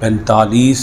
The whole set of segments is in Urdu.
45,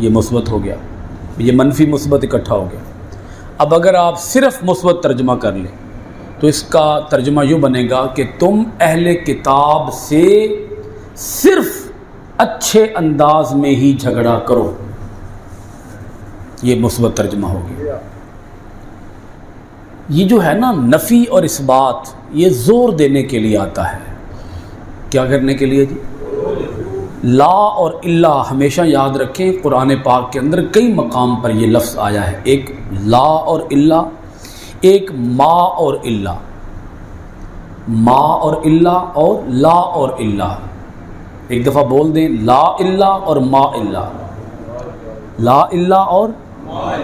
یہ مثبت ہو گیا، یہ منفی مثبت اکٹھا ہو گیا۔ اب اگر آپ صرف مثبت ترجمہ کر لیں تو اس کا ترجمہ یوں بنے گا کہ تم اہل کتاب سے صرف اچھے انداز میں ہی جھگڑا کرو، یہ مثبت ترجمہ ہو گیا۔ یہ جو ہے نا نفی اور اثبات، یہ زور دینے کے لیے آتا ہے۔ کیا کرنے کے لیے جی؟ لا اور الا ہمیشہ یاد رکھیں، قرآن پاک کے اندر کئی مقام پر یہ لفظ آیا ہے، ایک لا اور الا، ایک ما اور الا، ما اور الا اور لا اور الا۔ ایک دفعہ بول دیں، لا الا اور ما الا، لا الا اور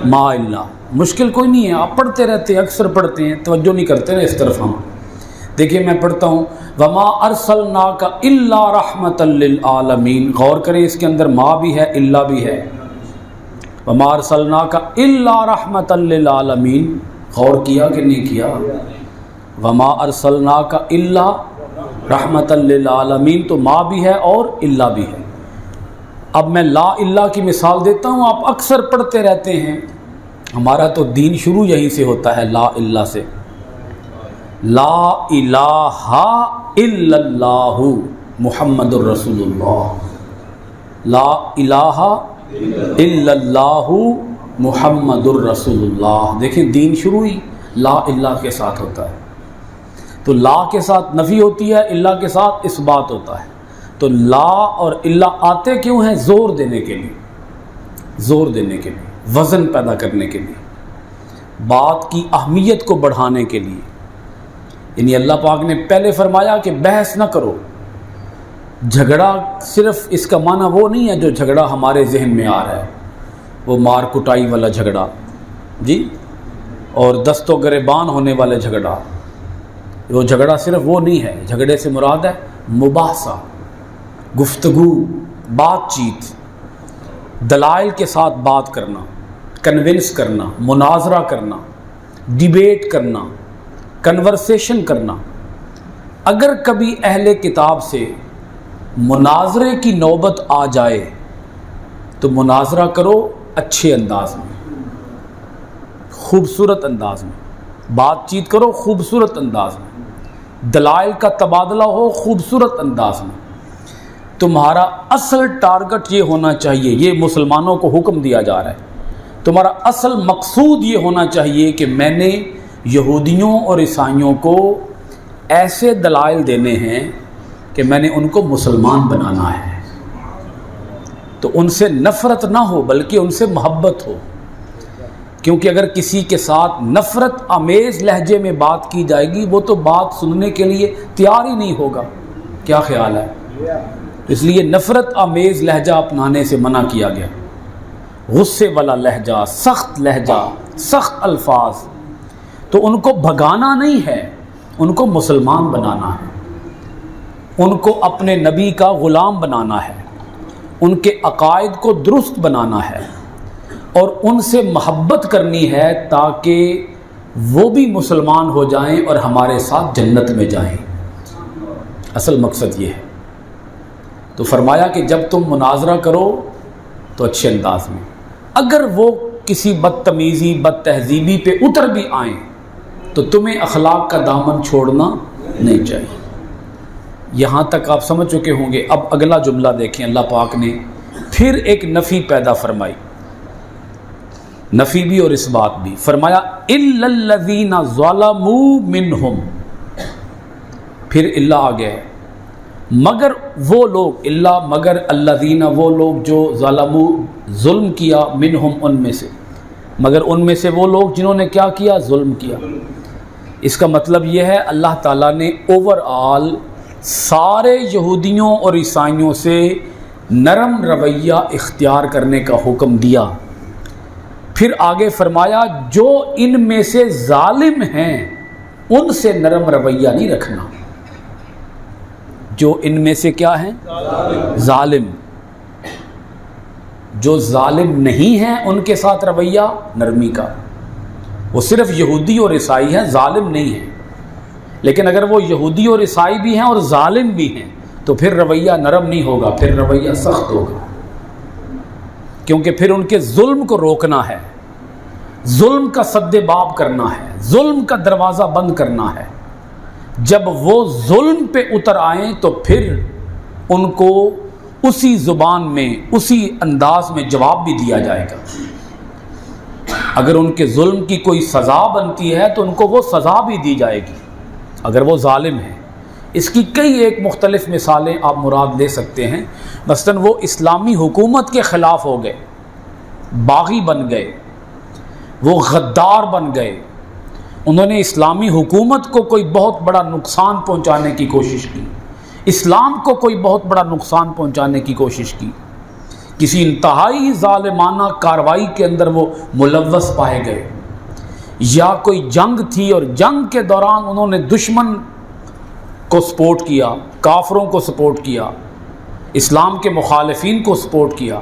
ما الا۔ مشکل کوئی نہیں ہے، آپ پڑھتے رہتے ہیں، اکثر پڑھتے ہیں، توجہ نہیں کرتے نا اس طرف ہم۔ دیکھیں میں پڑھتا ہوں، وما ارسلناک الا رحمۃ للعالمین، غور کریں اس کے اندر ما بھی ہے الا بھی ہے، وما ارسلناک الا رحمۃ للعالمین، غور کیا کہ نہیں کیا؟ وما ارسلناک الا رحمۃ للعالمین، تو ما بھی ہے اور الا بھی ہے۔ اب میں لا الا کی مثال دیتا ہوں، آپ اکثر پڑھتے رہتے ہیں، ہمارا تو دین شروع یہیں سے ہوتا ہے، لا الا سے۔ لا الہ الا اللہ محمد الرسول اللہ، لا الہ الا اللہ محمد الرسول اللہ۔ دیکھیں دین شروع ہی لا الہ کے ساتھ ہوتا ہے، تو لا کے ساتھ نفی ہوتی ہے، الا کے ساتھ اثبات ہوتا ہے۔ تو لا اور الا آتے کیوں ہیں؟ زور دینے کے لیے، زور دینے کے لیے، وزن پیدا کرنے کے لیے، بات کی اہمیت کو بڑھانے کے لیے۔ یعنی اللہ پاک نے پہلے فرمایا کہ بحث نہ کرو، جھگڑا صرف اس کا معنی وہ نہیں ہے جو جھگڑا ہمارے ذہن میں آ رہا ہے، وہ مار کٹائی والا جھگڑا جی، اور دست و گریبان ہونے والے جھگڑا، وہ جھگڑا صرف وہ نہیں ہے۔ جھگڑے سے مراد ہے مباحثہ، گفتگو، بات چیت، دلائل کے ساتھ بات کرنا، کنونس کرنا، مناظرہ کرنا، ڈیبیٹ کرنا، کنورسیشن کرنا۔ اگر کبھی اہل کتاب سے مناظرے کی نوبت آ جائے تو مناظرہ کرو اچھے انداز میں، خوبصورت انداز میں، بات چیت کرو خوبصورت انداز میں، دلائل کا تبادلہ ہو خوبصورت انداز میں۔ تمہارا اصل ٹارگٹ یہ ہونا چاہیے، یہ مسلمانوں کو حکم دیا جا رہا ہے، تمہارا اصل مقصود یہ ہونا چاہیے کہ میں نے یہودیوں اور عیسائیوں کو ایسے دلائل دینے ہیں کہ میں نے ان کو مسلمان بنانا ہے، تو ان سے نفرت نہ ہو بلکہ ان سے محبت ہو۔ کیونکہ اگر کسی کے ساتھ نفرت آمیز لہجے میں بات کی جائے گی، وہ تو بات سننے کے لیے تیار ہی نہیں ہوگا۔ کیا خیال ہے؟ اس لیے نفرت آمیز لہجہ اپنانے سے منع کیا گیا، غصے والا لہجہ، سخت لہجہ، سخت الفاظ۔ تو ان کو بھگانا نہیں ہے، ان کو مسلمان بنانا ہے، ان کو اپنے نبی کا غلام بنانا ہے، ان کے عقائد کو درست بنانا ہے، اور ان سے محبت کرنی ہے تاکہ وہ بھی مسلمان ہو جائیں اور ہمارے ساتھ جنت میں جائیں۔ اصل مقصد یہ ہے۔ تو فرمایا کہ جب تم مناظرہ کرو تو اچھے انداز میں، اگر وہ کسی بدتمیزی بد تہذیبی پہ اتر بھی آئیں تو تمہیں اخلاق کا دامن چھوڑنا نہیں چاہیے۔ یہاں تک آپ سمجھ چکے ہوں گے۔ اب اگلا جملہ دیکھیں، اللہ پاک نے پھر ایک نفی پیدا فرمائی، نفی بھی اور اس بات بھی۔ فرمایا الا الذین ظلموا منہم، پھر الا آ گیا ہے، مگر وہ لوگ، الا مگر، الذین وہ لوگ جو ظلموا ظلم کیا، منہم ان میں سے، مگر ان میں سے وہ لوگ جنہوں نے کیا کیا؟ ظلم کیا۔ اس کا مطلب یہ ہے اللہ تعالیٰ نے اوور آل سارے یہودیوں اور عیسائیوں سے نرم رویہ اختیار کرنے کا حکم دیا۔ پھر آگے فرمایا جو ان میں سے ظالم ہیں ان سے نرم رویہ نہیں رکھنا۔ جو ان میں سے کیا ہیں؟ ظالم۔ جو ظالم نہیں ہیں ان کے ساتھ رویہ نرمی کا۔ وہ صرف یہودی اور عیسائی ہیں، ظالم نہیں ہیں۔ لیکن اگر وہ یہودی اور عیسائی بھی ہیں اور ظالم بھی ہیں تو پھر رویہ نرم نہیں ہوگا، پھر رویہ سخت ہوگا۔ کیونکہ پھر ان کے ظلم کو روکنا ہے، ظلم کا سد باب کرنا ہے، ظلم کا دروازہ بند کرنا ہے۔ جب وہ ظلم پہ اتر آئیں تو پھر ان کو اسی زبان میں، اسی انداز میں جواب بھی دیا جائے گا۔ اگر ان کے ظلم کی کوئی سزا بنتی ہے تو ان کو وہ سزا بھی دی جائے گی اگر وہ ظالم ہیں۔ اس کی کئی ایک مختلف مثالیں آپ مراد لے سکتے ہیں۔ مثلاً وہ اسلامی حکومت کے خلاف ہو گئے، باغی بن گئے، وہ غدار بن گئے، انہوں نے اسلامی حکومت کو کوئی بہت بڑا نقصان پہنچانے کی کوشش کی، اسلام کو کوئی بہت بڑا نقصان پہنچانے کی کوشش کی، کسی انتہائی ظالمانہ کارروائی کے اندر وہ ملوث پائے گئے، یا کوئی جنگ تھی اور جنگ کے دوران انہوں نے دشمن کو سپورٹ کیا، کافروں کو سپورٹ کیا، اسلام کے مخالفین کو سپورٹ کیا،